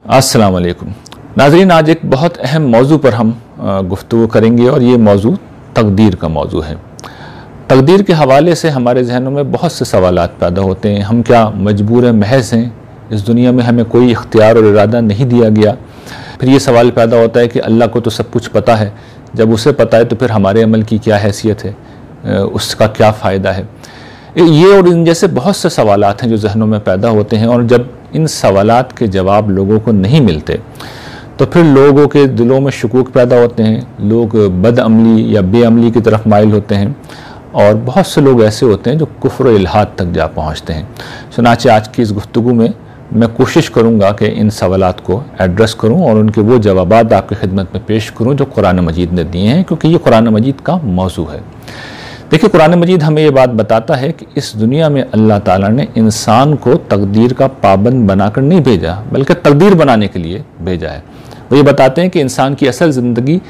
अस्सलाम वालेकुम नाज़रीन, आज एक बहुत अहम मौजू पर हम गुफ्तगू करेंगे और ये मौजू तकदीर का मौजू है। तकदीर के हवाले से हमारे जहनों में बहुत से सवालात पैदा होते हैं। हम क्या मजबूर महज हैं? इस दुनिया में हमें कोई इख्तियार और इरादा नहीं दिया गया। फिर ये सवाल पैदा होता है कि अल्लाह को तो सब कुछ पता है, जब उसे पता है तो फिर हमारे अमल की क्या हैसियत है, उसका क्या फ़ायदा है। ये और इन जैसे बहुत से सवालात हैं जो जहनों में पैदा होते हैं, और जब इन सवालात के जवाब लोगों को नहीं मिलते तो फिर लोगों के दिलों में शकूक पैदा होते हैं। लोग बदअमली या बेअमली की तरफ माइल होते हैं, और बहुत से लोग ऐसे होते हैं जो कुफ्र और इल्हाद तक जा पहुँचते हैं। चुनांचे आज की इस गुफ्तगू में मैं कोशिश करूँगा कि इन सवालात को एड्रेस करूँ और उनके वो जवाबात आपकी खिदमत में पेश करूँ जो कुरान मजीद ने दिए हैं, क्योंकि ये कुरान मजीद का मौजू है। देखिए, कुरान मजीद हमें ये बात बताता है कि इस दुनिया में अल्लाह ताला ने इंसान को तकदीर का पाबंद बनाकर नहीं भेजा, बल्कि तकदीर बनाने के लिए भेजा है। वो ये बताते हैं कि इंसान की असल ज़िंदगी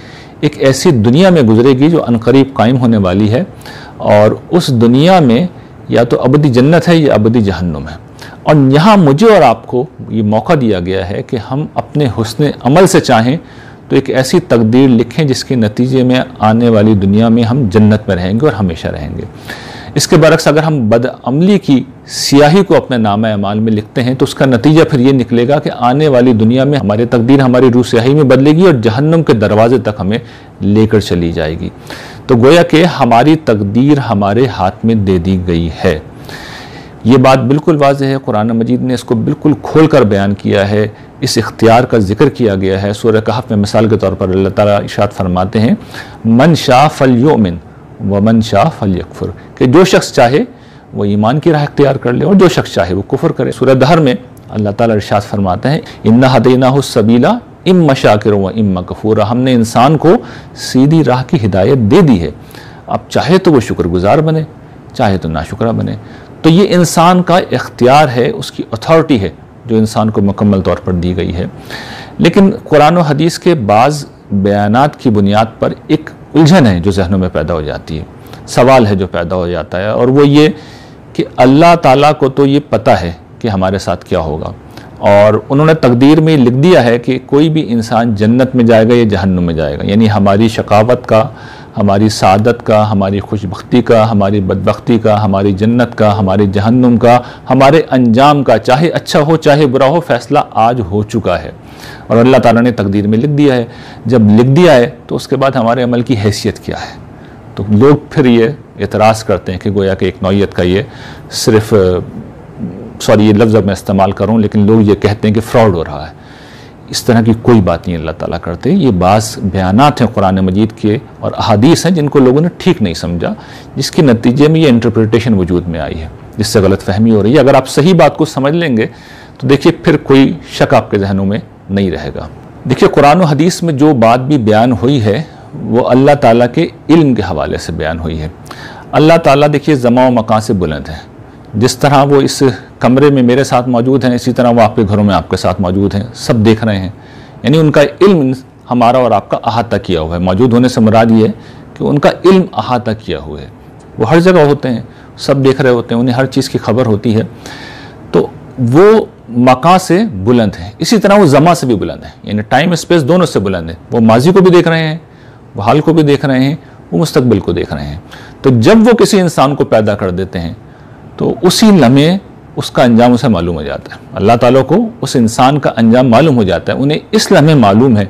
एक ऐसी दुनिया में गुजरेगी जो अनकरीब कायम होने वाली है, और उस दुनिया में या तो अबदी जन्नत है या अबदी जहन्नुम है। और यहाँ मुझे और आपको ये मौका दिया गया है कि हम अपने हुस्न अमल से चाहें तो एक ऐसी तकदीर लिखें जिसके नतीजे में आने वाली दुनिया में हम जन्नत में रहेंगे और हमेशा रहेंगे। इसके बरक्स अगर हम बदअमली की स्याही को अपने नामा अमाल में लिखते हैं तो उसका नतीजा फिर ये निकलेगा कि आने वाली दुनिया में हमारी तकदीर हमारी रूह स्याही में बदलेगी और जहन्नुम के दरवाजे तक हमें लेकर चली जाएगी। तो गोया कि हमारी तकदीर हमारे हाथ में दे दी गई है। ये बात बिल्कुल वाज़ेह है, कुरान मजीद ने इसको बिल्कुल खोल कर बयान किया है। इस इख्तियार का जिक्र किया गया है। सूरह कहफ में मिसाल के तौर पर अल्लाह ताला इरशाद फरमाते हैं, मन शाह फलयुमिन व मन शाह फलयकफुर, कि जो शख्स चाहे वो ईमान की राह इख्तियार कर ले और जो शख्स चाहे वो कुफर करे। सूरह दहर में अल्लाह ताला इरशाद फरमाते हैं, इन्ना हदैनाहु सबीला इम्मा शाकिर व इम्मा कफूरा, हमने इंसान को सीधी राह की हिदायत दे दी है। अब चाहे तो वो शुक्रगुजार बने, चाहे तो नाशुक्रा बने। तो ये इंसान का इख्तियार है, उसकी अथॉरिटी है जो इंसान को मुकम्मल तौर पर दी गई है। लेकिन कुरान और हदीस के बाज़ बयानात की बुनियाद पर एक उलझन है जो जहनों में पैदा हो जाती है। सवाल है जो पैदा हो जाता है, और वो ये कि अल्लाह ताला को तो ये पता है कि हमारे साथ क्या होगा, और उन्होंने तकदीर में लिख दिया है कि कोई भी इंसान जन्नत में जाएगा या जहन्नुम में जाएगा। यानी हमारी शकावत का, हमारी सादत का, हमारी खुशबख्ती का, हमारी बदबख्ती का, हमारी जन्नत का, हमारी जहन्नुम का, हमारे अंजाम का, चाहे अच्छा हो चाहे बुरा हो, फैसला आज हो चुका है और अल्लाह ताला ने तकदीर में लिख दिया है। जब लिख दिया है तो उसके बाद हमारे अमल की हैसियत क्या है? तो लोग फिर ये एतराज़ करते हैं कि गोया कि एक नौइयत का ये सिर्फ ये लफ्ज़ मैं इस्तेमाल करूँ, लेकिन लोग ये कहते हैं कि फ्रॉड हो रहा है। इस तरह की कोई बात नहीं अल्लाह ताला करते। ये बाज़ बयानात हैं कुरान मजीद के और अहादीस हैं जिनको लोगों ने ठीक नहीं समझा, जिसके नतीजे में ये इंटरप्रिटेशन वजूद में आई है, जिससे गलत फहमी हो रही है। अगर आप सही बात को समझ लेंगे तो देखिए फिर कोई शक आपके जहनों में नहीं रहेगा। देखिए, कुरान और हदीस में जो बात भी बयान हुई है वो अल्लाह ताला के इल्म के हवाले से बयान हुई है। अल्लाह ताला देखिए ज़मा व मकान से बुलंद है। जिस तरह वो इस कमरे में मेरे साथ मौजूद हैं, इसी तरह वो आपके घरों में आपके साथ मौजूद हैं, सब देख रहे हैं। यानी उनका इल्म हमारा और आपका अहाता किया हुआ है। मौजूद होने से मुराद ये है कि उनका इल्म अहाता किया हुआ है। वो हर जगह होते हैं, सब देख रहे होते हैं, उन्हें हर चीज़ की खबर होती है। तो वो मकां से बुलंद है, इसी तरह वो ज़मा से भी बुलंद है, यानी टाइम स्पेस दोनों से बुलंद है। वो माजी को भी देख रहे हैं, वो हाल को भी देख रहे हैं, वो मुस्तकबिल को देख रहे हैं। तो जब वो किसी इंसान को पैदा कर देते हैं तो उसी लम्हे उसका अंजाम उसे मालूम हो जाता है। अल्लाह ताला को उस इंसान का अंजाम मालूम हो जाता है। उन्हें इस लम्हे मालूम है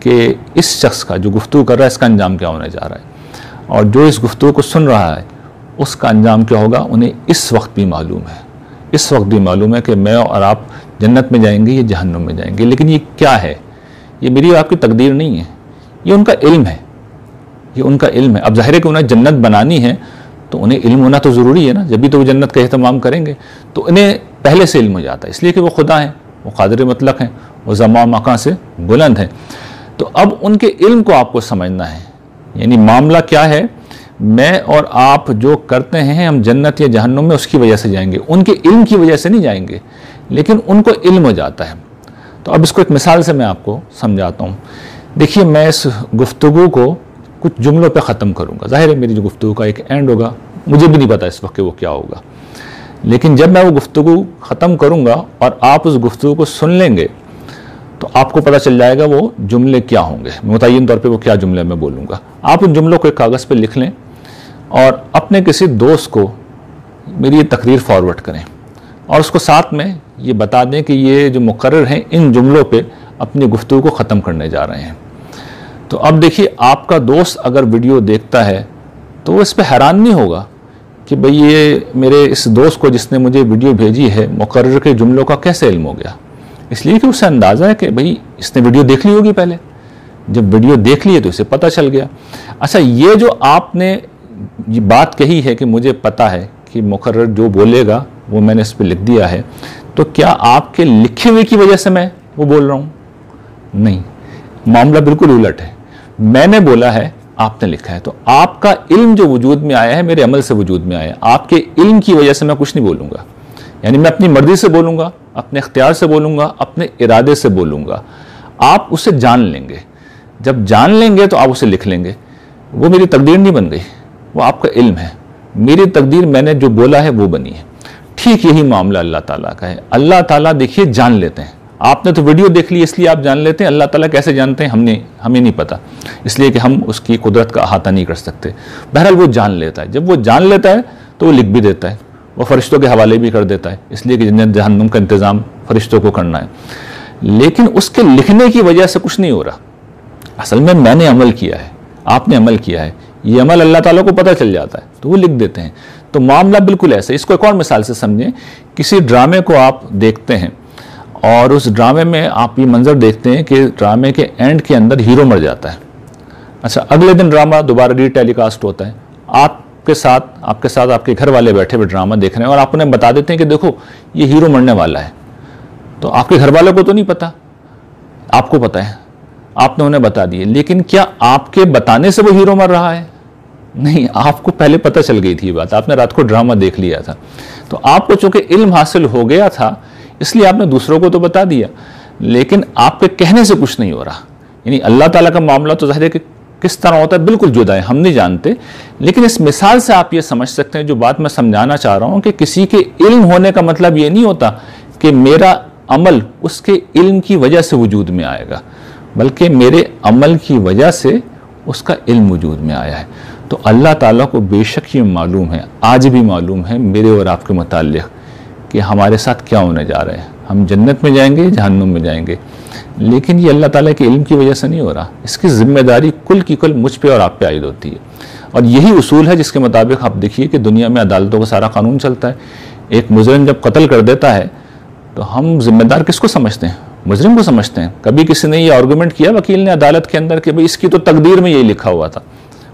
कि इस शख्स का जो गुफ्तगू कर रहा है इसका अंजाम क्या होने जा रहा है, और जो इस गुफ्तगू को सुन रहा है उसका अंजाम क्या होगा उन्हें इस वक्त भी मालूम है। इस वक्त भी मालूम है कि मैं और आप जन्नत में जाएंगे या जहन्नुम में जाएंगे। लेकिन ये क्या है? ये मेरी और आपकी तकदीर नहीं है, ये उनका इल्म है। ये उनका इल्म है। अब ज़ाहिर है कि उन्हें जन्नत बनानी है तो उन्हें इल्म होना तो ज़रूरी है ना, जब भी तो वो जन्नत का एहतमाम करेंगे। तो उन्हें पहले से इल्म हो जाता है, इसलिए कि वो खुदा हैं, वो कादिर मुतलक हैं, वो ज़मा मकान से बुलंद हैं। तो अब उनके इल्म को आपको समझना है। यानी मामला क्या है? मैं और आप जो करते हैं हम जन्नत या जहन्नुम में उसकी वजह से जाएंगे, उनके इल्म की वजह से नहीं जाएंगे, लेकिन उनको इल्म हो जाता है। तो अब इसको एक मिसाल से मैं आपको समझाता हूँ। देखिए, मैं इस गुफ्तगू को कुछ जुमलों पे ख़त्म करूँगा। ज़ाहिर है मेरी जो गुफ्तगू का एक एंड होगा, मुझे भी नहीं पता इस वक्त कि वो क्या होगा, लेकिन जब मैं वो गुफ्तगू ख़त्म करूँगा और आप उस गुफ्तगू को सुन लेंगे तो आपको पता चल जाएगा वो जुमले क्या होंगे, मुतय्यन तौर पे वो क्या जुमले मैं बोलूँगा। आप उन जुमलों को एक कागज़ पे लिख लें और अपने किसी दोस्त को मेरी ये तकरीर फॉरवर्ड करें और उसको साथ में ये बता दें कि ये जो मुकर्रर हैं इन जुमलों पे अपनी गुफ्तगू को ख़त्म करने जा रहे हैं। तो अब देखिए, आपका दोस्त अगर वीडियो देखता है तो वो इस पर हैरान नहीं होगा कि भाई ये मेरे इस दोस्त को जिसने मुझे वीडियो भेजी है मुकर्रर के जुमलों का कैसे इल्म हो गया। इसलिए कि उसे अंदाज़ा है कि भाई इसने वीडियो देख ली होगी पहले, जब वीडियो देख ली है तो इसे पता चल गया। अच्छा, ये जो आपने ये बात कही है कि मुझे पता है कि मुकर्रर जो बोलेगा वो मैंने इस पर लिख दिया है, तो क्या आपके लिखे हुए की वजह से मैं वो बोल रहा हूँ? नहीं, मामला बिल्कुल उलट है। मैंने बोला है, आपने लिखा है, तो आपका इल्म जो वजूद में आया है मेरे अमल से वजूद में आया है। आपके इल्म की वजह से मैं कुछ नहीं बोलूँगा, यानी मैं अपनी मर्जी से बोलूँगा, अपने इख्तियार से बोलूँगा, अपने इरादे से बोलूँगा। आप उसे जान लेंगे, जब जान लेंगे तो आप उसे लिख लेंगे। वो मेरी तकदीर नहीं बन गई, वो आपका इल्म है। मेरी तकदीर मैंने जो बोला है वो बनी है। ठीक यही मामला अल्लाह ताला का है। अल्लाह ताला देखिए जान लेते हैं। आपने तो वीडियो देख ली इसलिए आप जान लेते हैं, अल्लाह ताला कैसे जानते हैं हमें नहीं पता, इसलिए कि हम उसकी कुदरत का अहाता नहीं कर सकते। बहरहाल वो जान लेता है, जब वो जान लेता है तो वो लिख भी देता है, वो फरिश्तों के हवाले भी कर देता है, इसलिए कि जन्नत जहन्नुम का इंतज़ाम फरिश्तों को करना है। लेकिन उसके लिखने की वजह से कुछ नहीं हो रहा। असल में मैंने अमल किया है, आपने अमल किया है, ये अमल अल्लाह ताला को पता चल जाता है तो वो लिख देते हैं। तो मामला बिल्कुल ऐसा है। इसको एक और मिसाल से समझें। किसी ड्रामे को आप देखते हैं और उस ड्रामे में आप ये मंजर देखते हैं कि ड्रामे के एंड के अंदर हीरो मर जाता है। अच्छा, अगले दिन ड्रामा दोबारा रीटेलीकास्ट होता है, आपके साथ आपके घर वाले बैठे हुए ड्रामा देख रहे हैं और आप उन्हें बता देते हैं कि देखो ये हीरो मरने वाला है। तो आपके घर वालों को तो नहीं पता, आपको पता है, आपने उन्हें बता दिए, लेकिन क्या आपके बताने से वो हीरो मर रहा है? नहीं, आपको पहले पता चल गई थी बात, आपने रात को ड्रामा देख लिया था। तो आपको चूंकि इल्म हासिल हो गया था इसलिए आपने दूसरों को तो बता दिया, लेकिन आपके कहने से कुछ नहीं हो रहा। यानी अल्लाह ताला का मामला तो ज़ाहिर है कि किस तरह होता है बिल्कुल जुदा है, हम नहीं जानते। लेकिन इस मिसाल से आप ये समझ सकते हैं जो बात मैं समझाना चाह रहा हूँ कि किसी के इल्म होने का मतलब ये नहीं होता कि मेरा अमल उसके इल्म की वजह से वजूद में आएगा, बल्कि मेरे अमल की वजह से उसका इल्म वजूद में आया है। तो अल्लाह ताला को बेशक ये मालूम है, आज भी मालूम है मेरे और आपके मुताल्लिक़ कि हमारे साथ क्या होने जा रहे हैं, हम जन्नत में जाएंगे, जहन्नुम में जाएंगे। लेकिन ये अल्लाह ताला के इल्म की वजह से नहीं हो रहा, इसकी जिम्मेदारी कुल की कुल मुझ पे और आप पे आयद होती है। और यही उसूल है जिसके मुताबिक आप देखिए कि दुनिया में अदालतों का सारा कानून चलता है। एक मुजरिम जब कत्ल कर देता है तो हम जिम्मेदार किसको समझते हैं? मुजरिम को समझते हैं। कभी किसी ने ये आर्गूमेंट किया वकील ने अदालत के अंदर कि भाई इसकी तो तकदीर में यही लिखा हुआ था,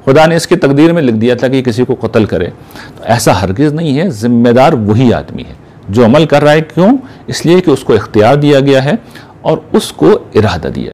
खुदा ने इसकी तकदीर में लिख दिया था कि किसी को कत्ल करे। तो ऐसा हरगिज़ नहीं है, जिम्मेदार वही आदमी है जो अमल कर रहा है। क्यों? इसलिए कि उसको इख्तियार दिया गया है और उसको इरादा दिया